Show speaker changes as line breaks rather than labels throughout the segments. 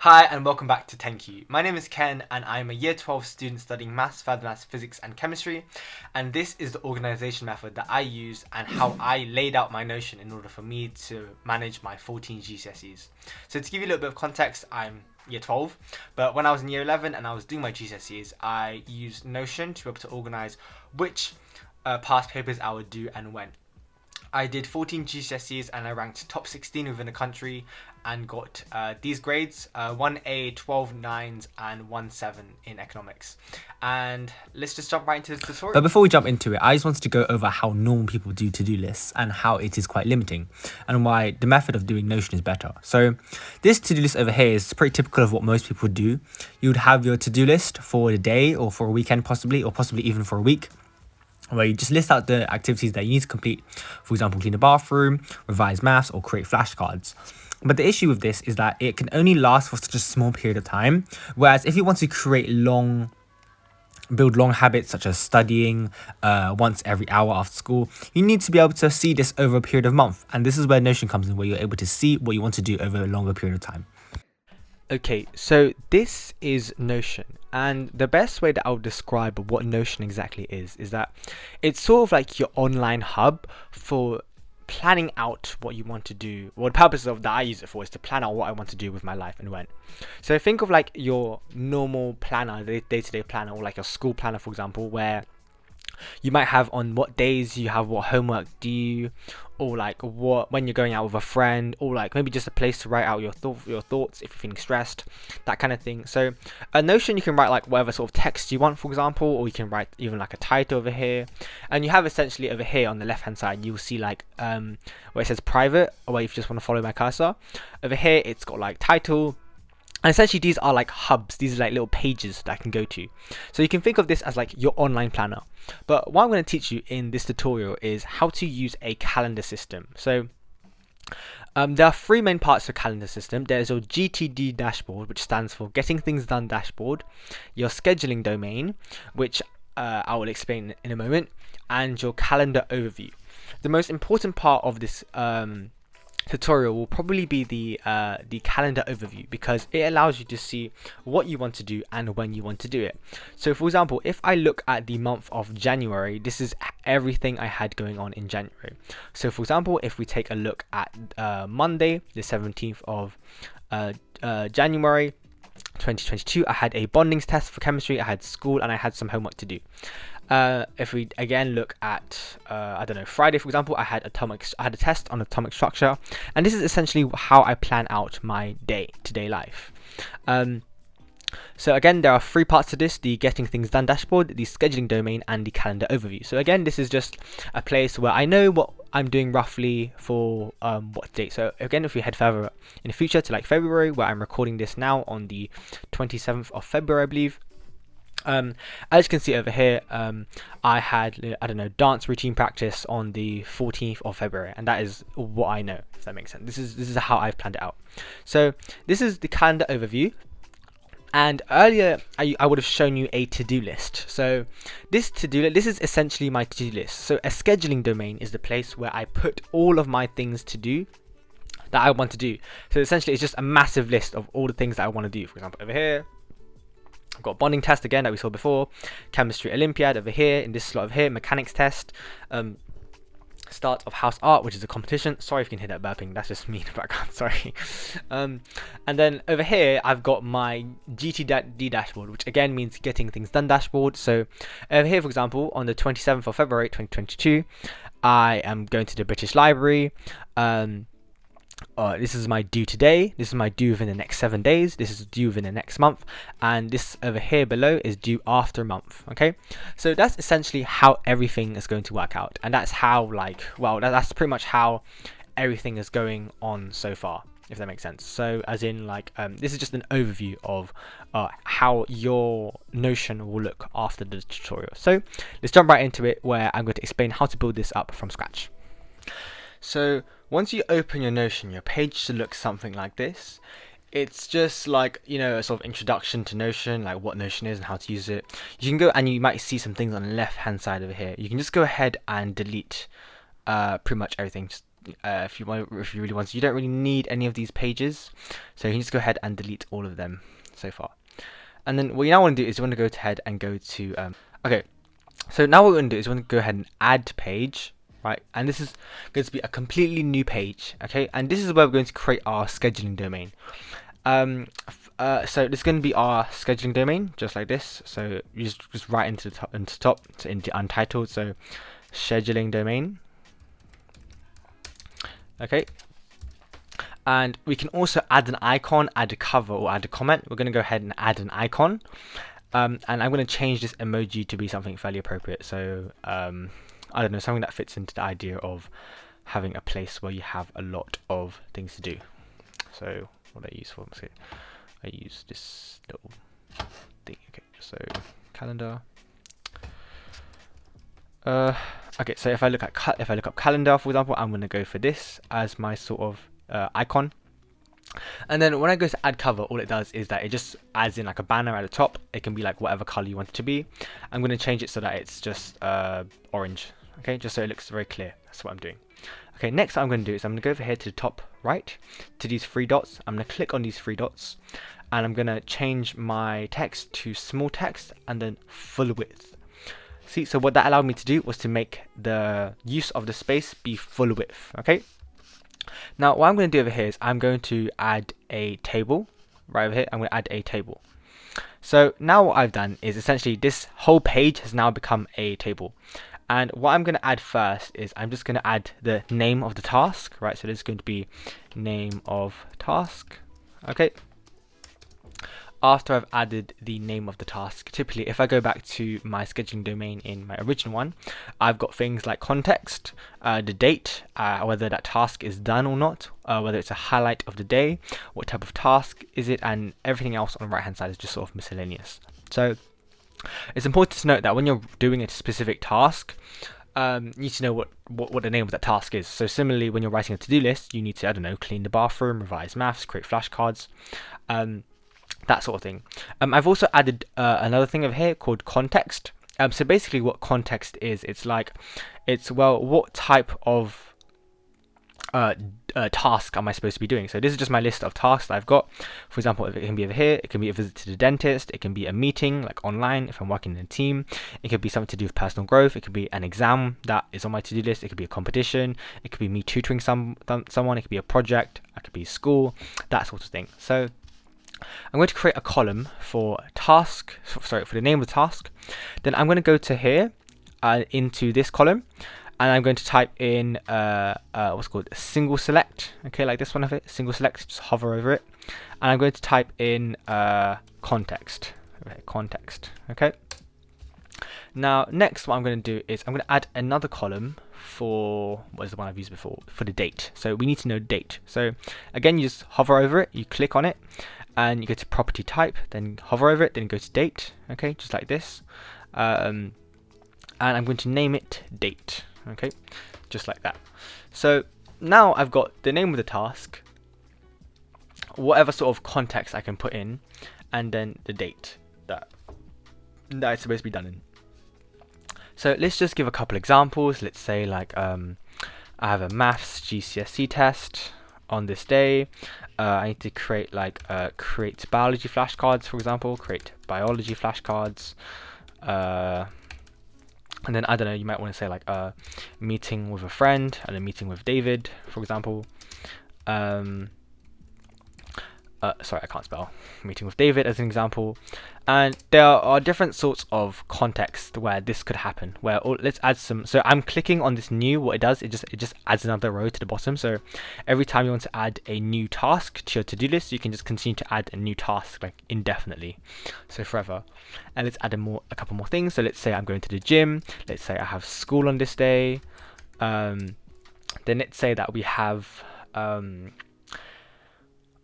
Hi and welcome back to Thank You. My name is Ken and I'm a Year 12 student studying Maths, Further Maths, Physics and Chemistry, and this is the organisation method that I use and how I laid out my Notion in order for me to manage my 14 GCSEs. So to give you a little bit of context, I'm Year 12, but when I was in Year 11 and I was doing my GCSEs, I used Notion to be able to organise which past papers I would do and when. I did 14 GCSEs and I ranked top 16 within the country and got these grades, 1A, 12 9s and 1 7 in economics. And let's just jump right into the tutorial.
But before we jump into it, I just wanted to go over how normal people do to-do lists and how it is quite limiting and why the method of doing Notion is better. So this to-do list over here is pretty typical of what most people do. You would have your to-do list for the day or for a weekend possibly, or possibly even for a week, where you just list out the activities that you need to complete. For example, clean the bathroom, revise maths, or create flashcards. But the issue with this is that it can only last for such a small period of time. Whereas if you want to build long habits such as studying once every hour after school, you need to be able to see this over a period of month. And this is where Notion comes in, where you're able to see what you want to do over a longer period of time.
Okay, so this is Notion, and the best way that I would describe what Notion exactly is that it's sort of like your online hub for planning out what you want to do. Well, the purpose of that I use it for is to plan out what I want to do with my life and when. So think of like your normal planner, the day-to-day planner, or like your school planner, for example, where you might have on what days you have what homework due, or like when you're going out with a friend, or like maybe just a place to write out your thoughts if you're feeling stressed, that kind of thing. So a Notion, you can write like whatever sort of text you want, for example, or you can write even like a title over here, and you have essentially over here on the left hand side you'll see like where it says private, or if you just want to follow my cursor. Over here it's got like title. And essentially these are like hubs, these are like little pages that I can go to. So you can think of this as like your online planner. But what I'm going to teach you in this tutorial is how to use a calendar system. So there are three main parts to a calendar system. There's your GTD Dashboard, which stands for Getting Things Done Dashboard, your scheduling domain, which I will explain in a moment, and your calendar overview. The most important part of this tutorial will probably be the calendar overview, because it allows you to see what you want to do and when you want to do it. So for example, if I look at the month of January, this is everything I had going on in January. So for example, if we take a look at Monday the 17th of January 2022, I had a bondings test for chemistry, I had school, and I had some homework to do. If we again look at I don't know, Friday, for example, I had a test on atomic structure, and this is essentially how I plan out my day-to-day life. So again, there are three parts to this: the Getting Things Done Dashboard, the scheduling domain, and the calendar overview. So again, this is just a place where I know what I'm doing roughly for what date. So again, if we head further in the future to like February, where I'm recording this now on the 27th of February, I believe. As you can see over here, I had, I don't know, dance routine practice on the 14th of February, and that is what I know, if that makes sense. This is how I've planned it out. So this is the calendar overview, and earlier I would have shown you a to-do list. So this this is essentially my to-do list. So a scheduling domain is the place where I put all of my things to do that I want to do. So essentially it's just a massive list of all the things that I want to do. For example, over here I've got bonding test again that we saw before, chemistry Olympiad over here, in this slot over here, mechanics test, start of house art, which is a competition. Sorry if you can hear that burping, that's just me in the background, sorry. And then over here I've got my GTD Dashboard, which again means Getting Things Done Dashboard. So over here, for example, on the 27th of February 2022, I am going to the British Library. This is my due today, this is my due within the next 7 days, this is due within the next month, and this over here below is due after a month. Okay, so that's essentially how everything is going to work out, and that's how that's pretty much how everything is going on so far, if that makes sense. So as in this is just an overview of how your Notion will look after the tutorial. So let's jump right into it, where I'm going to explain how to build this up from scratch. So once you open your Notion, your page should look something like this. It's just like, you know, a sort of introduction to Notion, like what Notion is and how to use it. You can go and you might see some things on the left hand side over here. You can just go ahead and delete pretty much everything. Just if you really want to. You don't really need any of these pages, so you can just go ahead and delete all of them so far. And then what you now want to do is you want to go ahead and go to okay. So now what we're going to do is we're going to go ahead and add page, right? And this is going to be a completely new page, okay? And this is where we're going to create our scheduling domain. So this is going to be our scheduling domain, just like this. So you just write into the top, so into untitled. So scheduling domain, okay. And we can also add an icon, add a cover, or add a comment. We're going to go ahead and add an icon. And I'm going to change this emoji to be something fairly appropriate. So, I don't know, something that fits into the idea of having a place where you have a lot of things to do. So, what I use for, I use this little thing. Okay, so calendar. Okay, so if I look up calendar, for example, I'm going to go for this as my sort of icon. And then when I go to add cover, all it does is that it just adds in like a banner at the top. It can be like whatever color you want it to be. I'm going to change it so that it's just orange, okay, just so it looks very clear. That's what I'm doing. Okay, next what I'm going to do is I'm going to go over here to the top right to these three dots. I'm going to click on these three dots and I'm going to change my text to small text and then full width. See, so what that allowed me to do was to make the use of the space be full width, okay? Now, what I'm going to do over here is I'm going to add a table. Right over here, I'm going to add a table. So now what I've done is essentially this whole page has now become a table. And what I'm going to add first is I'm just going to add the name of the task, right? So this is going to be name of task, okay? After I've added the name of the task, typically if I go back to my scheduling domain in my original one, I've got things like context, the date, whether that task is done or not, whether it's a highlight of the day, what type of task is it, and everything else on the right hand side is just sort of miscellaneous. So it's important to note that when you're doing a specific task, you need to know what the name of that task is. So similarly, when you're writing a to-do list, you need to, I don't know, clean the bathroom, revise maths, create flashcards, that sort of thing. I've also added another thing over here called context. So basically what context is, it's well, what type of task am I supposed to be doing? So this is just my list of tasks that I've got. For example, if it can be over here, it can be a visit to the dentist, it can be a meeting like online if I'm working in a team, it could be something to do with personal growth, it could be an exam that is on my to-do list, it could be a competition, it could be me tutoring someone, it could be a project, it could be school, that sort of thing. So I'm going to create a column for for the name of the task. Then I'm going to go to here into this column, and I'm going to type in what's called a single select, okay, like this one of it, single select, just hover over it, and I'm going to type in context, okay. Now next what I'm going to do is I'm going to add another column for, what is the one I've used before, for the date. So we need to know date. So again, you just hover over it, you click on it, and you go to property type, then hover over it, then go to date, okay, just like this, and I'm going to name it date, okay, just like that. So now I've got the name of the task, whatever sort of context I can put in, and then the date that it's supposed to be done in. So let's just give a couple examples. Let's say like I have a maths GCSE test on this day. I need to create like create biology flashcards, for example, create biology flashcards, and then I don't know, you might want to say like a meeting with a friend and a meeting with David, for example. Sorry, I can't spell. Meeting with David as an example. And there are different sorts of context where this could happen. Where let's add some. So I'm clicking on this new. What it does, it just adds another row to the bottom. So every time you want to add a new task to your to-do list, you can just continue to add a new task like indefinitely, so forever. And let's add a couple more things. So let's say I'm going to the gym. Let's say I have school on this day. Then let's say that we have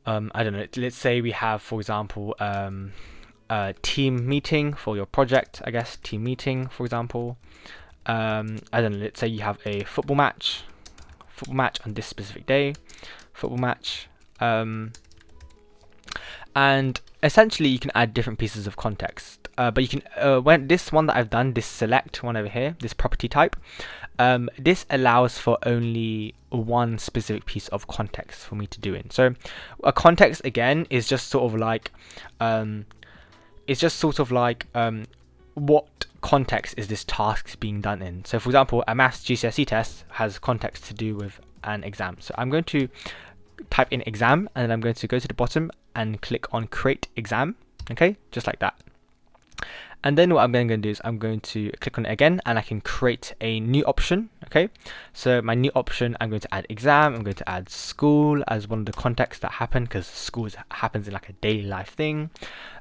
I don't know, let's say we have, for example, a team meeting for your project, I guess, team meeting, for example. I don't know, let's say you have a football match on this specific day, football match. And essentially you can add different pieces of context, but you can when this one that I've done, this select one over here, this property type, this allows for only one specific piece of context for me to do in. So a context again is just sort of like what context is this task being done in. So for example, a maths GCSE test has context to do with an exam. So I'm going to type in exam, and then I'm going to go to the bottom and click on create exam. Okay, just like that. And then what I'm going to do is I'm going to click on it again, and I can create a new option. Okay, so my new option, I'm going to add exam, I'm going to add school as one of the contexts that happen, because school happens in like a daily life thing.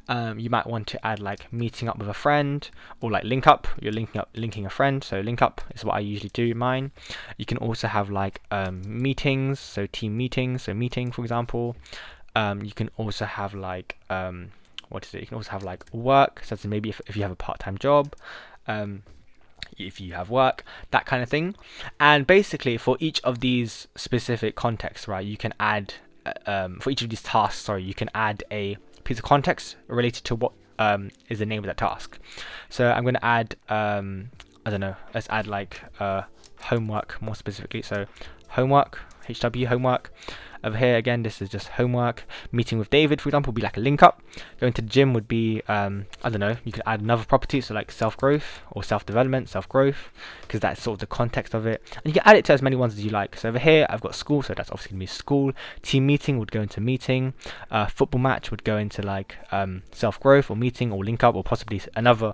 You might want to add like meeting up with a friend, or like link up, you're linking a friend, so link up is what I usually do in mine. You can also have like meetings, so team meetings, so meeting for example. You can also have like you can also have like work, so maybe if you have a part-time job, if you have work, that kind of thing. And basically for each of these specific contexts, right, you can add for each of these tasks, sorry, you can add a piece of context related to what is the name of that task. So I'm going to add I don't know, let's add like homework more specifically. So homework, HW homework. Over here again, this is just homework. Meeting with David, for example, would be like a link up. Going to the gym would be I don't know, you could add another property, so like self-growth or self-development, self-growth, because that's sort of the context of it. And you can add it to as many ones as you like. So over here I've got school, so that's obviously gonna be school. Team meeting would go into meeting. Football match would go into like self-growth or meeting or link up, or possibly another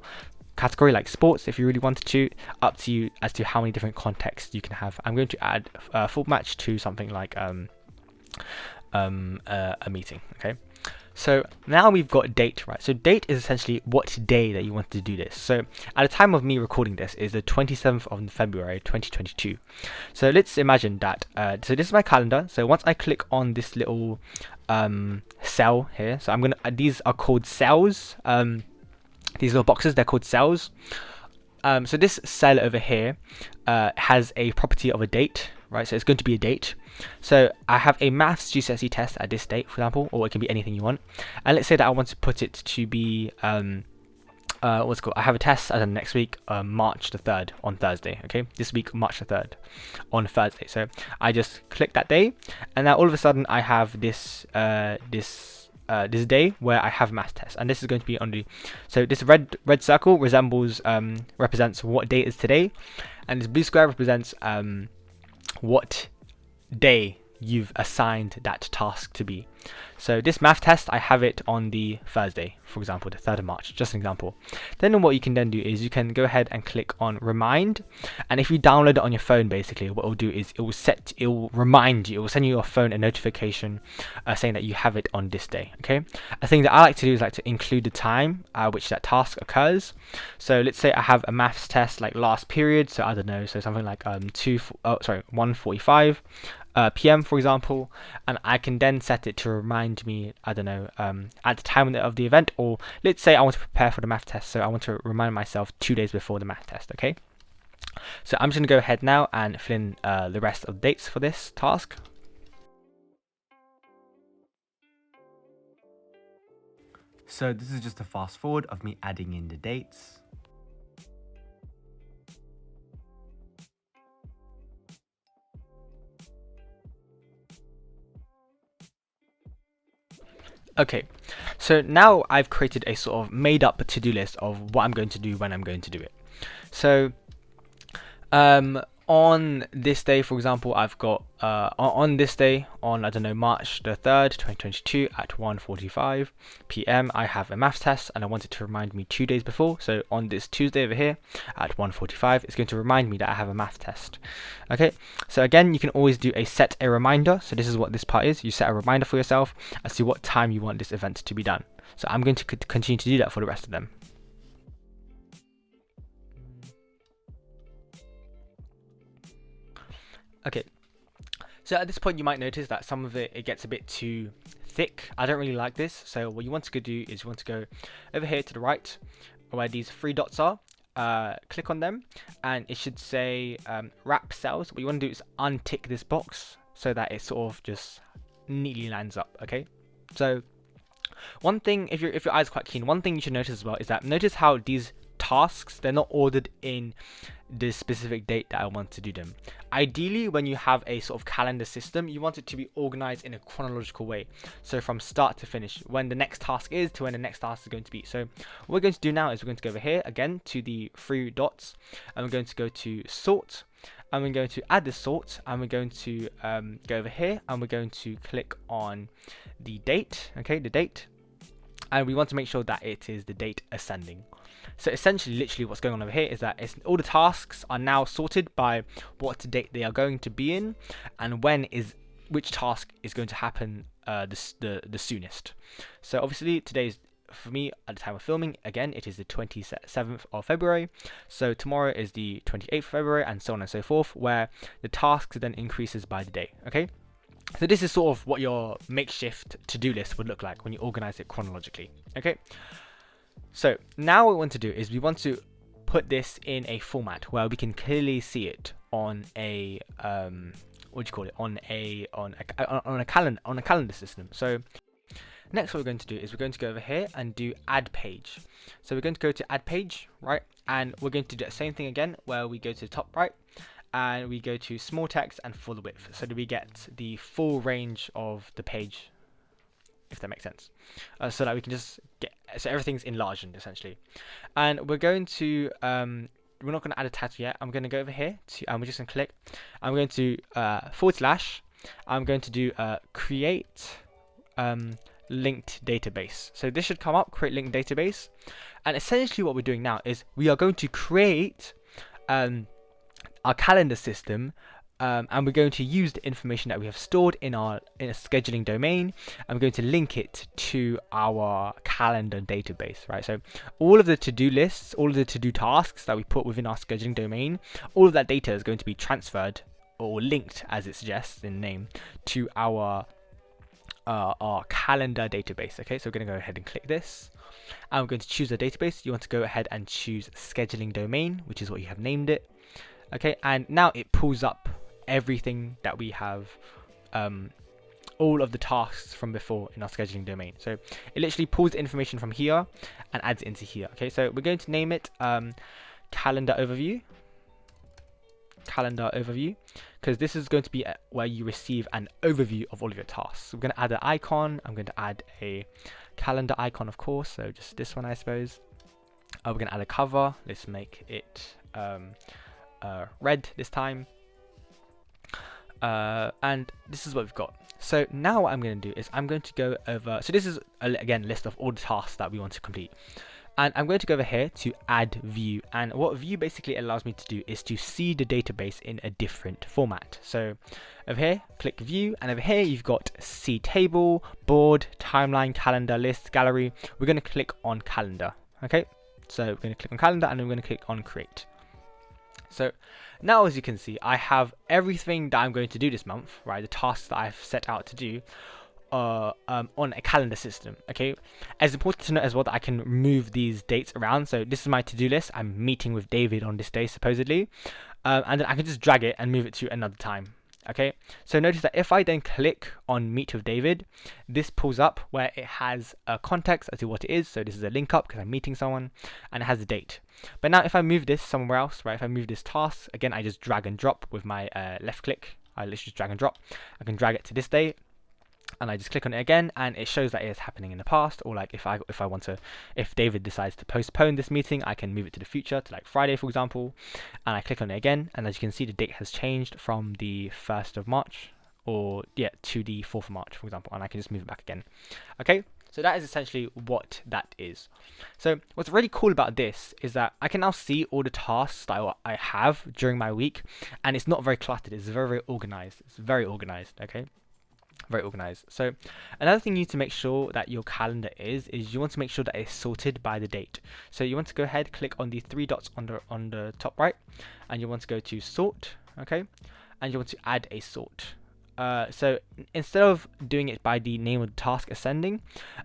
category like sports if you really wanted to. Up to you as to how many different contexts you can have. I'm going to add football match to something like a meeting. Okay, so now we've got date, right? So date is essentially what day that you want to do this. So at the time of me recording this is the 27th of February 2022. So let's imagine that so this is my calendar. So once I click on this little cell here, so I'm gonna these are called cells, these little boxes, they're called cells. So this cell over here has a property of a date, right? So it's going to be a date. So I have a maths GCSE test at this date, for example, or it can be anything you want. And let's say that I want to put it to be what's it called? I have a test as of next week, March the 3rd on Thursday. Okay, this week March the 3rd on Thursday. So I just click that day, and now all of a sudden I have this this day where I have math test, and this is going to be on the, so this red circle represents what day is today, and this blue square represents what day you've assigned that task to be. So this math test, I have it on the Thursday, for example, the 3rd of March, just an example. Then what you can then do is you can go ahead and click on remind, and if you download it on your phone, basically what it will do is it will remind you, it will send your phone a notification saying that you have it on this day. Okay, a thing that I like to do is like to include the time which that task occurs. So let's say I have a maths test like last period, so I don't know, so something like 1:45 PM, for example, and I can then set it to remind me, I don't know, at the time of the event, or let's say I want to prepare for the math test, so I want to remind myself 2 days before the math test. Okay, so I'm just going to go ahead now and fill in the rest of the dates for this task.
So this is just a fast forward of me adding in the dates.
Okay, so now I've created a sort of made up to-do list of what I'm going to do when I'm going to do it. So on this day, for example, I've got on this day, on I don't know, March the 3rd 2022 at 1:45 PM, I have a maths test, and I want it to remind me 2 days before. So on this Tuesday over here at 1:45, it's going to remind me that I have a maths test. Okay, so again, you can always do a set a reminder. So this is what this part is. You set a reminder for yourself as to what time you want this event to be done. So I'm going to continue to do that for the rest of them. Okay, so at this point you might notice that some of it gets a bit too thick. I don't really like this. So what you want to do is you want to go over here to the right where these 3 dots are, click on them, and it should say wrap cells. What you want to do is untick this box so that it sort of just neatly lines up. Okay, so one thing, if your eyes are quite keen, one thing you should notice as well is that notice how these tasks, they're not ordered in the specific date that I want to do them. Ideally, when you have a sort of calendar system, you want it to be organized in a chronological way. So from start to finish, when the next task is to when the next task is going to be. So what we're going to do now is we're going to go over here again to the three dots, and we're going to go to sort, and we're going to add the sort, and we're going to go over here, and we're going to click on the date, okay, the date, and we want to make sure that it is the date ascending. So essentially, literally what's going on over here is that all the tasks are now sorted by what date they are going to be in, and which task is going to happen the soonest. So obviously today's, for me at the time of filming, again it is the 27th of February, so tomorrow is the 28th of February, and so on and so forth, where the tasks then increases by the day. Okay, so this is sort of what your makeshift to-do list would look like when you organize it chronologically. Okay, so now what we want to do is we want to put this in a format where we can clearly see it on a what do you call it, on a calendar system. So next what we're going to do is we're going to go over here and do add page. So we're going to go to add page, right, and we're going to do the same thing again, where we go to the top right and we go to small text and full width, so that we get the full range of the page, if that makes sense, so that we can just get, so everything's enlarged essentially. And we're going to we're not going to add a title yet. I'm going to go over here to, and we're just going to click, I'm going to / I'm going to do create linked database. So this should come up, create linked database, and essentially what we're doing now is we are going to create our calendar system, and we're going to use the information that we have stored in a scheduling domain, and we're going to link it to our calendar database, right? So all of the to-do lists, all of the to-do tasks that we put within our scheduling domain, all of that data is going to be transferred or linked, as it suggests in the name, to our calendar database. Okay, so we're going to go ahead and click this, and we're going to choose a database. You want to go ahead and choose scheduling domain, which is what you have named it. Okay, and now it pulls up everything that we have, all of the tasks from before in our scheduling domain. So it literally pulls the information from here and adds it into here. Okay, so we're going to name it calendar overview, because this is going to be where you receive an overview of all of your tasks. So we're going to add an icon. I'm going to add a calendar icon, of course, so just this one, I suppose. We're going to add a cover. Let's make it red this time, and this is what we've got. So now what I'm going to do is I'm going to go over, so this is again a list of all the tasks that we want to complete, and I'm going to go over here to add view, and what view basically allows me to do is to see the database in a different format. So over here, click view, and over here you've got see table, board, timeline, calendar, list, gallery. We're going to click on calendar. Okay, so we're going to click on calendar, and then we're going to click on create. So now, as you can see, I have everything that I'm going to do this month, right? The tasks that I've set out to do on a calendar system. Okay, it's important to note as well that I can move these dates around. So this is my to-do list. I'm meeting with David on this day, supposedly, and then I can just drag it and move it to another time. Okay, so notice that if I then click on meet with David, this pulls up where it has a context as to what it is. So this is a link up because I'm meeting someone, and it has a date. But now if I move this somewhere else, right, if I move this task, again, I just drag and drop with my left click. I literally just drag and drop. I can drag it to this date, and I just click on it again, and it shows that it is happening in the past. Or like if David decides to postpone this meeting, I can move it to the future, to like Friday, for example, and I click on it again, and as you can see, the date has changed from the 1st of March, or yeah, to the 4th of March, for example, and I can just move it back again. Okay, so that is essentially what that is. So what's really cool about this is that I can now see all the tasks that I have during my week, and it's not very cluttered. It's very, very organized. It's very organized. Okay, very organized. So another thing you need to make sure that your calendar is you want to make sure that it's sorted by the date. So you want to go ahead, click on the three dots on the top right, and you want to go to sort. Okay, and you want to add a sort. So instead of doing it by the name of the task ascending,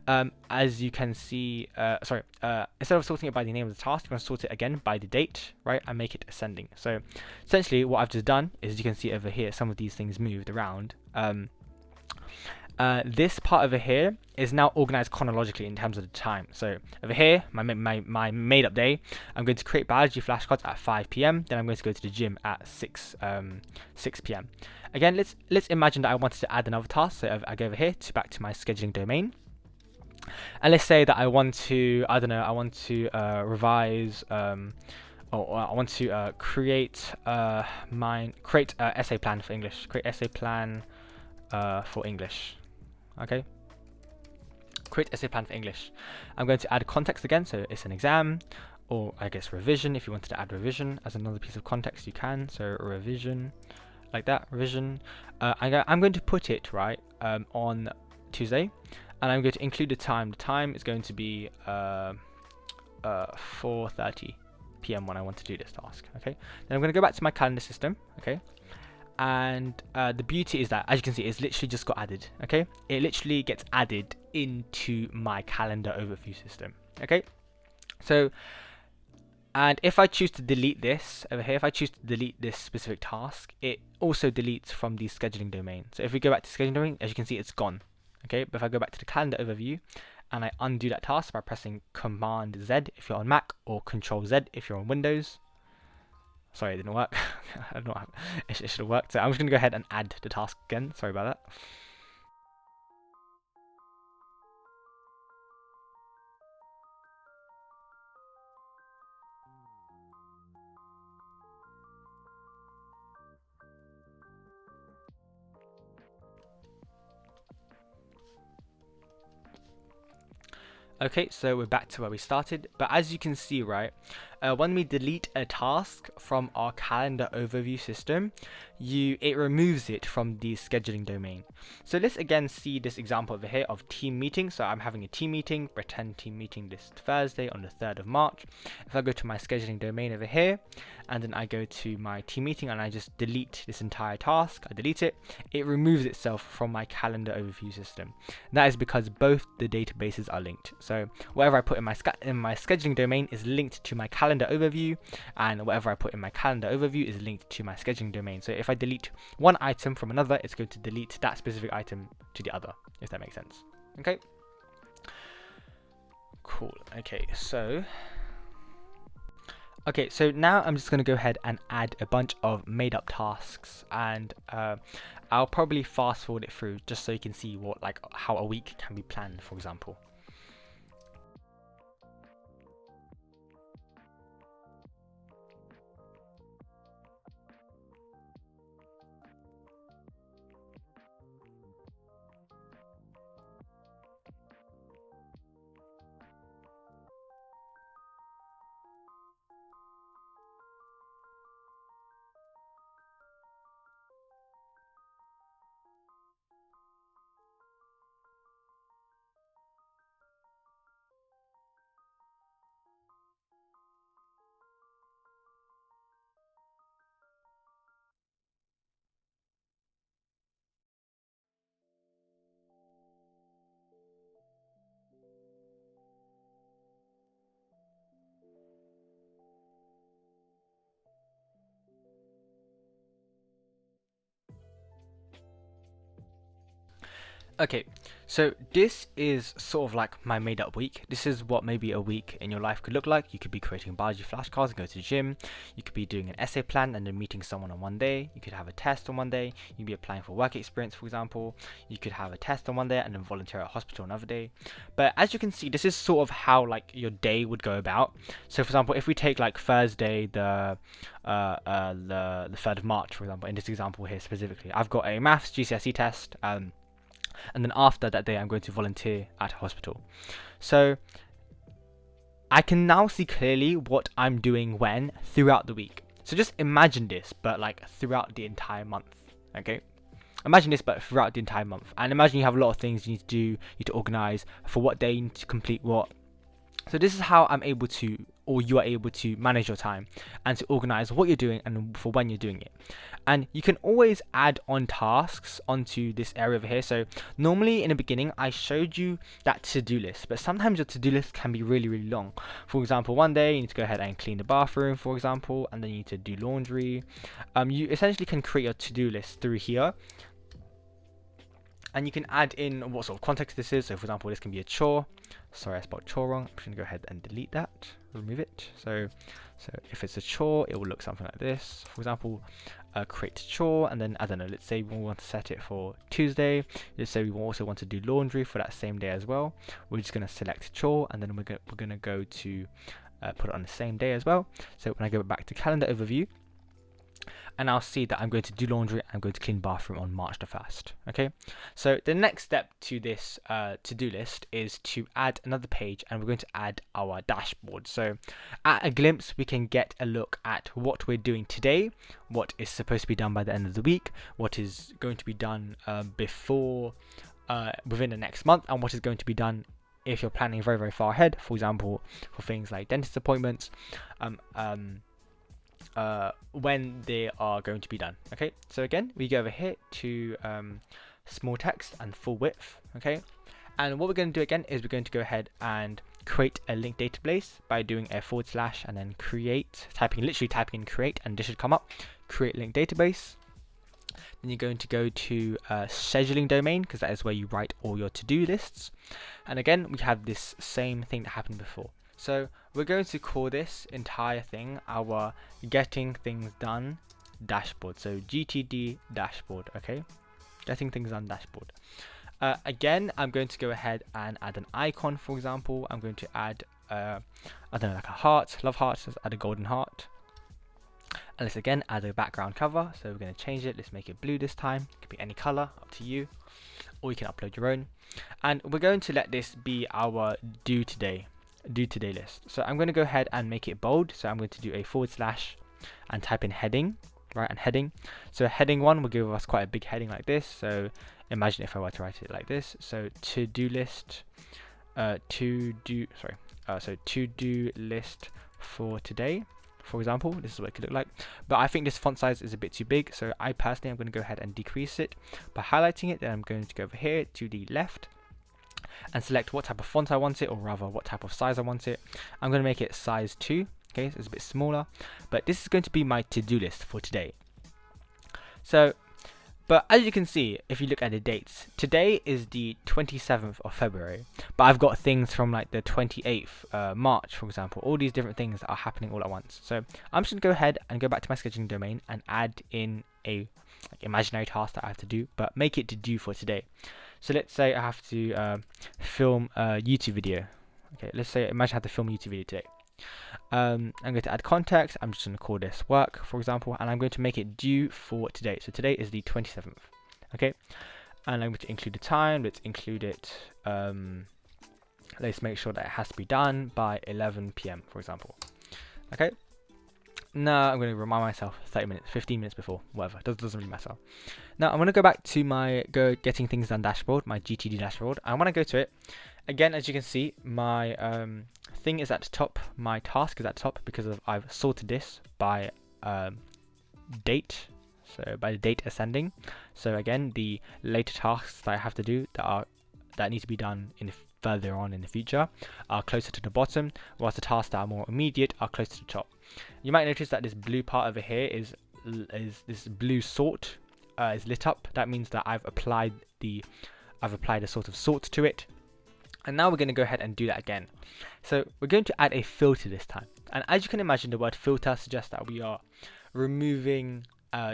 as you can see, instead of sorting it by the name of the task, you want to sort it again by the date, right, and make it ascending. So essentially what I've just done is, you can see over here, some of these things moved around. this part over here is now organized chronologically in terms of the time. So over here, my made up day, I'm going to create biology flashcards at 5 p.m. Then I'm going to go to the gym at 6 p.m. Again, let's imagine that I wanted to add another task. So I go over here back to my scheduling domain. And let's say that I want to, I don't know, I want to revise, or I want to create essay plan for English. Create essay plan for English. Okay. Create essay plan for English. I'm going to add context again, so it's an exam, or I guess revision. If you wanted to add revision as another piece of context, you can. So revision, like that, revision. I'm going to put it right on Tuesday, and I'm going to include the time. The time is going to be 4:30 p.m. when I want to do this task. Okay. Then I'm going to go back to my calendar system. Okay. And the beauty is that, as you can see, it's literally just got added. Okay, it literally gets added into my calendar overview system. Okay, so, and if I choose to delete this over here, if I choose to delete this specific task, it also deletes from the scheduling domain. So if we go back to scheduling domain, as you can see, it's gone. Okay, but if I go back to the calendar overview and I undo that task by pressing Command Z if you're on Mac, or Control Z if you're on Windows. Sorry, it didn't work. I don't know. It should have worked. So I'm just going to go ahead and add the task again. Sorry about that. Okay, so we're back to where we started, but as you can see, right, when we delete a task from our calendar overview system, it removes it from the scheduling domain. So let's again see this example over here of team meeting. So I'm having a team meeting, pretend team meeting this Thursday on the 3rd of March. If I go to my scheduling domain over here, and then I go to my team meeting and I just delete this entire task, I delete it, it removes itself from my calendar overview system. And that is because both the databases are linked. So whatever I put in my scheduling domain is linked to my calendar overview, and whatever I put in my calendar overview is linked to my scheduling domain. So if I delete one item from another, it's going to delete that specific item to the other, if that makes sense. Okay, cool. Okay, so now I'm just going to go ahead and add a bunch of made up tasks, and I'll probably fast forward it through just so you can see how a week can be planned, for example. Okay, so this is sort of like my made up week. This is what maybe a week in your life could look like. You could be creating biology flashcards and go to the gym. You could be doing an essay plan and then meeting someone on one day. You could have a test on one day. You could be applying for work experience, for example. You could have a test on one day and then volunteer at a hospital another day. But as you can see, this is sort of how your day would go about. So for example, if we take Thursday, the 3rd of March, for example, in this example here specifically, I've got a maths GCSE test, and then after that day I'm going to volunteer at a hospital. So I can now see clearly what I'm doing when throughout the week. So just imagine this, but throughout the entire month. Okay, imagine this, but throughout the entire month, and imagine you have a lot of things you need to do, you need to organize for what day you need to complete what. So this is how I'm able to, or you are able to, manage your time and to organize what you're doing and for when you're doing it. And you can always add on tasks onto this area over here. So normally in the beginning I showed you that to-do list, but sometimes your to-do list can be really, really long. For example, one day you need to go ahead and clean the bathroom, for example, and then you need to do laundry. You essentially can create your to-do list through here. and you can add in what sort of context this is. So for example, this can be a chore. Sorry, I spelled chore wrong. I'm just gonna go ahead and delete that, remove it. So if it's a chore, it will look something like this. For example, create chore, and then I don't know, let's say we want to set it for Tuesday. Let's say we also want to do laundry for that same day as well. We're just gonna select chore, and then we're gonna go to put it on the same day as well. So when I go back to calendar overview, and I'll see that I'm going to do laundry, I'm going to clean bathroom on March the 1st. Okay, so the next step to this to-do list is to add another page, and we're going to add our dashboard. So at a glimpse, we can get a look at what we're doing today, what is supposed to be done by the end of the week, what is going to be done within the next month, and what is going to be done if you're planning very, very far ahead. For example, for things like dentist appointments, when they are going to be done. Okay, so again, we go over here to small text and full width. Okay, and what we're going to do again is we're going to go ahead and create a linked database by doing a / and then create, literally typing in create, and this should come up, create linked database. Then you're going to go to scheduling domain, because that is where you write all your to-do lists. And again, we have this same thing that happened before. So we're going to call this entire thing our getting things done dashboard. So GTD Dashboard. Okay, getting things done dashboard. Again, I'm going to go ahead and add an icon. For example, I'm going to add I don't know, like a heart, love heart. Let's add a golden heart. And let's again add a background cover. So we're going to change it. Let's make it blue this time. It could be any color, up to you, or you can upload your own. And we're going to let this be our do today list. So I'm going to go ahead and make it bold. So I'm going to do a / and type in heading, right? And heading. So heading 1 will give us quite a big heading like this. So imagine if I were to write it like this. So to-do list, to-do list for today. For example, this is what it could look like, but I think this font size is a bit too big, so I personally am going to go ahead and decrease it by highlighting it. Then I'm going to go over here to the left and select what type of font I want it, or rather what type of size I want it. I'm going to make it size 2. Okay, so it's a bit smaller, but this is going to be my to-do list for today. So, but as you can see, if you look at the dates, today is the 27th of February, but I've got things from like the 28th March, for example, all these different things that are happening all at once. So I'm just going to go ahead and go back to my scheduling domain and add in a imaginary task that I have to do, but make it to do for today. So let's say I have to film a YouTube video. Okay, let's say, imagine I have to film a YouTube video today. I'm going to add context. I'm just going to call this work, for example, and I'm going to make it due for today. So today is the 27th. Okay, and I'm going to include the time. Let's include it. Let's make sure that it has to be done by 11 p.m. for example. Okay. Now I'm going to remind myself 30 minutes, 15 minutes before, whatever. Doesn't really matter. Now I'm going to go back to my getting things done dashboard, my GTD dashboard. I want to go to it. Again, as you can see, my thing is at the top. My task is at the top because I've sorted this by date. So by the date ascending. So again, the later tasks that I have to do that need to be done further on in the future are closer to the bottom, whilst the tasks that are more immediate are closer to the top. You might notice that this blue part over here is this blue sort is lit up. That means that I've applied a sort of sort to it. And now we're going to go ahead and do that again. So we're going to add a filter this time. And as you can imagine, the word filter suggests that we are removing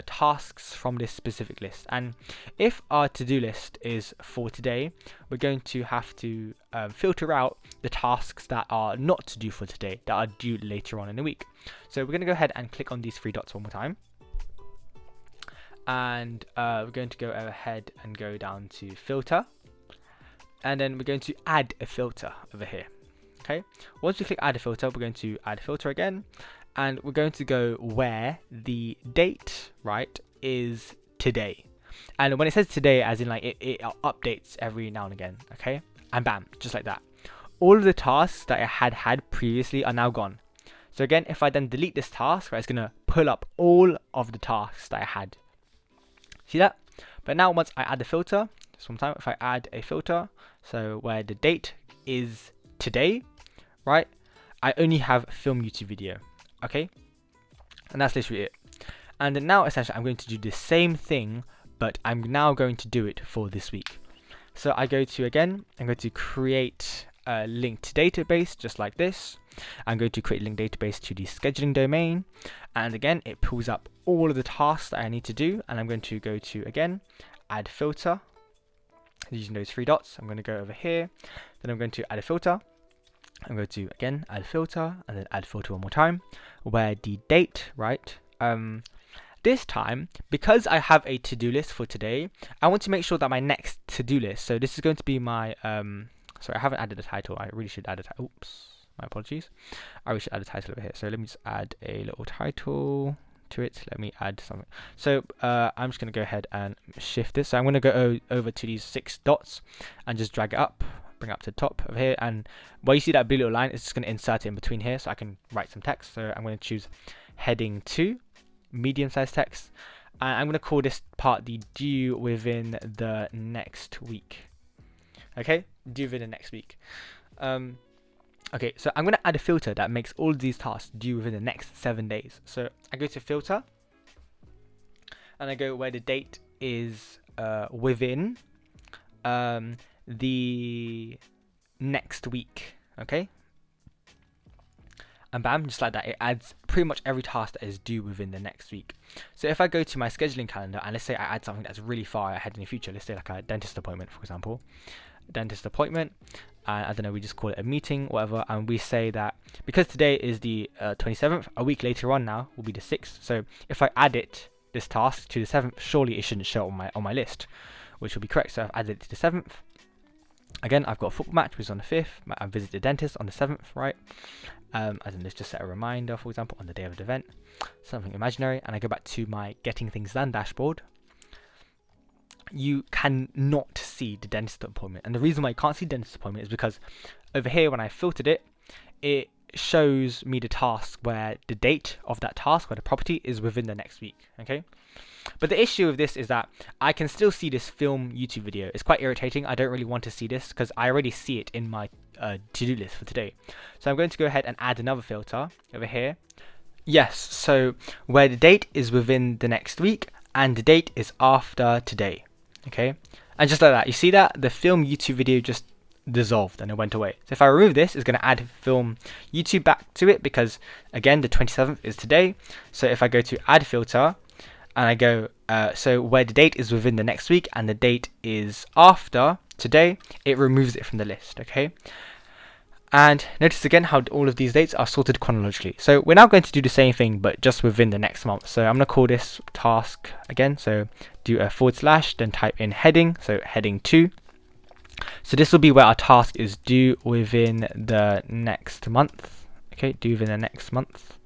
tasks from this specific list. And if our to-do list is for today, we're going to have to filter out the tasks that are not to do for today, that are due later on in the week. So we're going to go ahead and click on these 3 dots one more time. And we're going to go ahead and go down to filter. And then we're going to add a filter over here. Okay, once we click add a filter, we're going to add a filter again, and we're going to go where the date, right, is today. And when it says today, as in like it updates every now and again. Okay, and bam, just like that, all of the tasks that I had previously are now gone. So again, if I then delete this task, right, it's gonna pull up all of the tasks that I had. See that? But now once I add the filter, just one time, if I add a filter, so where the date is today, right, I only have film YouTube video. Okay, and that's literally it. And then now essentially I'm going to do the same thing, but I'm now going to do it for this week. So I go to, again, I'm going to create a linked database just like this. I'm going to create a linked database to the scheduling domain, and again it pulls up all of the tasks that I need to do, and I'm going to go to, again, add filter using those three dots. I'm going to go over here, then I'm going to add a filter. I'm going to, again, add filter, and then add filter one more time, where the date, right, this time, because I have a to-do list for today, I want to make sure that my next to-do list, so this is going to be my, sorry, I haven't added a title. I really should add a title. Oops, my apologies. I really should add a title over here. So let me just add a little title to it. Let me add something. So I'm just going to go ahead and shift this. So I'm going to go over to these 6 dots and just drag it up, bring it up to the top over here. And where you see that blue little line, it's just going to insert it in between here so I can write some text. So I'm going to choose heading 2, medium-sized text. And I'm going to call this part the due within the next week. Okay, due within the next week. Okay, so I'm going to add a filter that makes all of these tasks due within the next 7 days. So I go to filter, and I go where the date is within the next week. Okay, and bam, just like that, it adds pretty much every task that is due within the next week. So if I go to my scheduling calendar, and let's say I add something that's really far ahead in the future, let's say like a dentist appointment, for example, dentist appointment, and I don't know, we just call it a meeting, whatever, and we say that because today is the 27th, a week later on now will be the 6th. So if I add this task to the 7th, surely it shouldn't show on my list, which will be correct. So I've added it to the 7th. Again, I've got a football match, which is on the 5th. I visit the dentist on the 7th, right? As in, let's just set a reminder, for example, on the day of the event, something imaginary, and I go back to my Getting Things Done dashboard. You cannot see the dentist appointment, and the reason why you can't see dentist appointment is because over here, when I filtered it, it shows me the task where the date of that task, where the property is within the next week. Okay, but the issue with this is that I can still see this film YouTube video. It's quite irritating. I don't really want to see this because I already see it in my to-do list for today. So I'm going to go ahead and add another filter over here. Yes, so where the date is within the next week and the date is after today. Okay, and just like that, you see that the film YouTube video just dissolved and it went away. So if I remove this, it's going to add film YouTube back to it because again the 27th is today. So if I go to add filter and I go so where the date is within the next week and the date is after today, it removes it from the list. Okay, and notice again how all of these dates are sorted chronologically. So we're now going to do the same thing but just within the next month. So I'm going to call this task again, so do a /, then type in heading, so heading 2. So this will be where our task is due within the next month. Okay, due within the next month.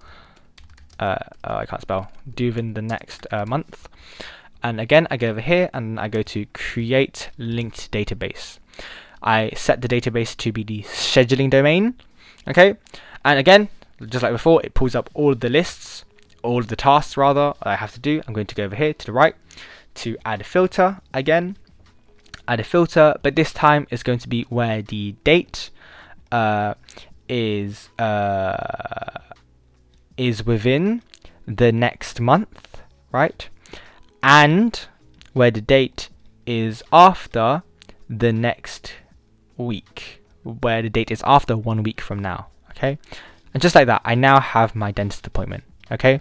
I can't spell. Due within the next month. And again, I go over here and I go to create linked database. I set the database to be the scheduling domain. Okay, and again, just like before, it pulls up all of the lists, all of the tasks rather I have to do. I'm going to go over here to the right to add a filter again. Add a filter, but this time it's going to be where the date is within the next month, right? And where the date is after the next week, where the date is after 1 week from now. Okay, and just like that, I now have my dentist appointment. Okay,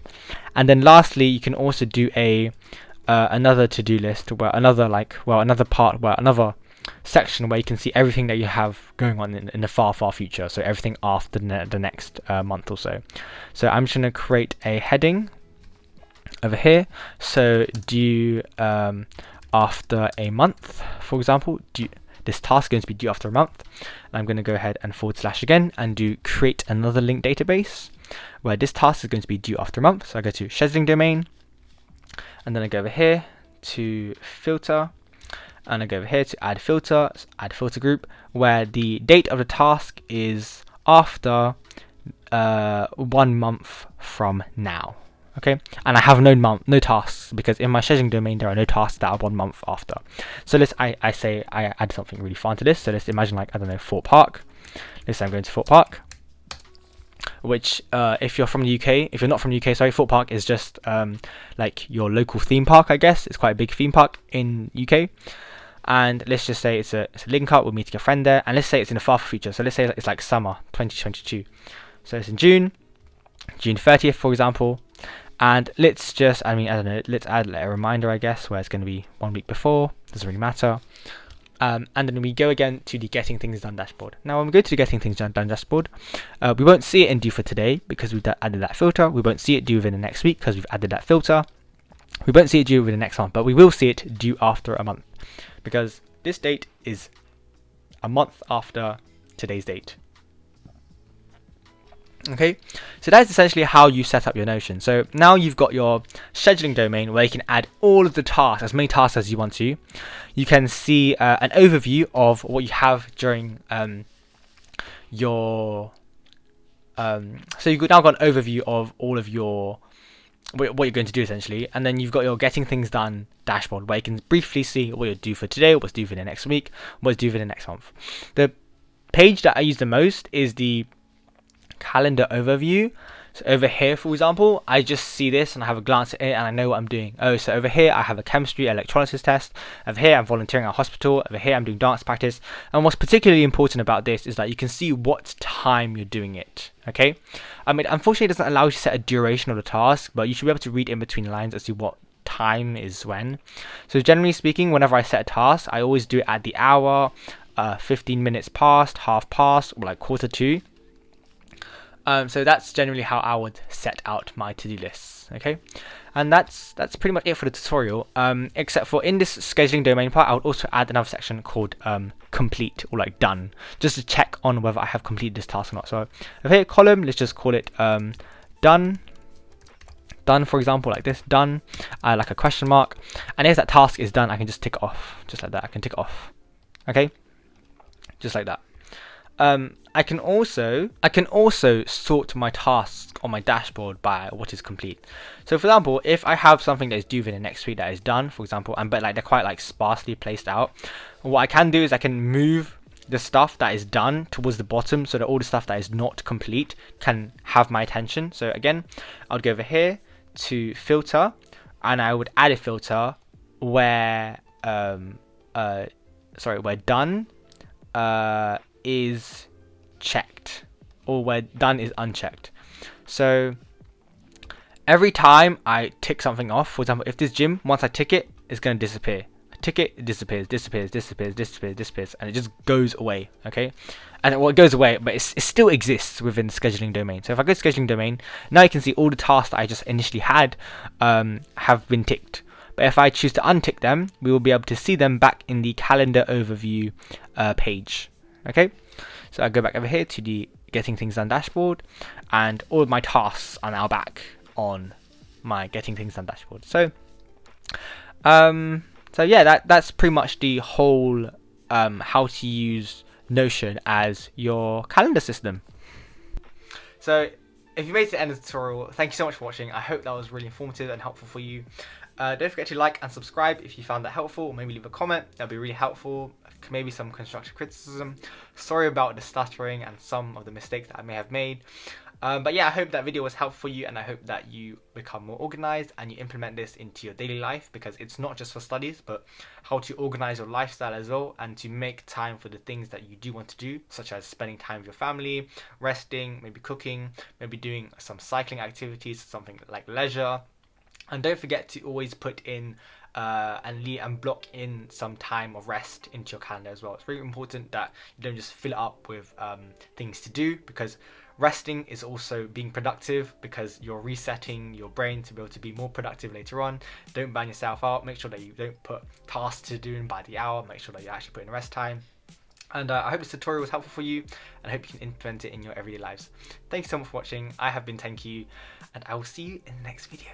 and then lastly, you can also do a another to-do list where another section where you can see everything that you have going on in the far future, so everything after the next month or so. So I'm just going to create a heading over here, so due after a month, for example. This task is going to be due after a month, and I'm going to go ahead and / again and do create another linked database where this task is going to be due after a month. So I go to scheduling domain, and then I go over here to filter, and I go over here to add filter group, where the date of the task is after 1 month from now. Okay, and I have no tasks because in my scheduling domain there are no tasks that are 1 month after. So I add something really fun to this. So let's imagine, like, I don't know, Fort Park. Let's say I'm going to Fort Park, which if you're from the UK, if you're not from the UK, sorry, Fort Park is just like your local theme park, I guess. It's quite a big theme park in UK. and let's just say it's a link up, we're meeting a friend there, and let's say it's in the far future, so let's say it's like summer 2022, so it's in June 30th, for example. And let's just, I don't know, let's add a reminder, I guess, where it's going to be 1 week before. Doesn't really matter. And then we go again to the Getting Things Done dashboard. Now, when we go to the Getting Things Done dashboard, we won't see it in due for today because we've added that filter. We won't see it due within the next week because we've added that filter. We won't see it due within the next month, but we will see it due after a month because this date is a month after today's date. Okay, so that's essentially how you set up your Notion. So now you've got your scheduling domain where you can add all of the tasks, as many tasks as you want to. You can see an overview of what you have during your so you've now got an overview of all of your what you're going to do essentially, and then you've got your Getting Things Done dashboard where you can briefly see what you're due for today, what's due for the next week, what's due for the next month. The page that I use the most is the calendar overview. So over here, for example, I just see this and I have a glance at it and I know what I'm doing. Oh, so over here I have a chemistry electrolysis test. Over here I'm volunteering at a hospital. Over here I'm doing dance practice. And what's particularly important about this is that you can see what time you're doing it. Okay, I mean, unfortunately it doesn't allow you to set a duration of the task, but you should be able to read in between the lines as to what time is when. So generally speaking, whenever I set a task, I always do it at the hour, 15 minutes past, half past, or like quarter to. So that's generally how I would set out my to-do lists. Okay, and that's pretty much it for the tutorial. Except for in this scheduling domain part, I would also add another section called complete, or like done, just to check on whether I have completed this task or not. So over here, column, let's just call it done, for example, like this, done, like a question mark, and if that task is done, I can just tick it off, just like that. I can tick it off. Okay, just like that. I can also sort my tasks on my dashboard by what is complete. So for example, if I have something that is due in the next week that is done, for example, but like they're quite like sparsely placed out, what I can do is I can move the stuff that is done towards the bottom so that all the stuff that is not complete can have my attention. So again, I would go over here to filter, and I would add a filter where where done is checked, or where done is unchecked. So every time I tick something off, for example, if this gym, once I tick it, it's going to disappear. I tick it, it disappears, and it just goes away. Okay, and well, it goes away, but it still exists within the scheduling domain. So if I go to scheduling domain, now you can see all the tasks that I just initially had have been ticked. But if I choose to untick them, we will be able to see them back in the calendar overview page. Okay, so I go back over here to the Getting Things Done dashboard, and all of my tasks are now back on my Getting Things Done dashboard. So yeah, that's pretty much the whole how to use Notion as your calendar system.
So if you made it to the end of the tutorial, thank you so much for watching. I hope that was really informative and helpful for you. Don't forget to like and subscribe if you found that helpful, or maybe leave a comment. That'd be really helpful. Maybe some constructive criticism. Sorry about the stuttering and some of the mistakes that I may have made. But yeah, I hope that video was helpful for you, and I hope that you become more organized and you implement this into your daily life, because it's not just for studies, but how to organize your lifestyle as well, and to make time for the things that you do want to do, such as spending time with your family, resting, maybe cooking, maybe doing some cycling activities, something like leisure. And don't forget to always put in and block in some time of rest into your calendar as well. It's really important that you don't just fill it up with things to do, because resting is also being productive, because you're resetting your brain to be able to be more productive later on. Don't burn yourself out. Make sure that you don't put tasks to do in by the hour. Make sure that you actually put in rest time. And I hope this tutorial was helpful for you, and I hope you can implement it in your everyday lives. Thanks so much for watching. I have been Thank You, and I will see you in the next video.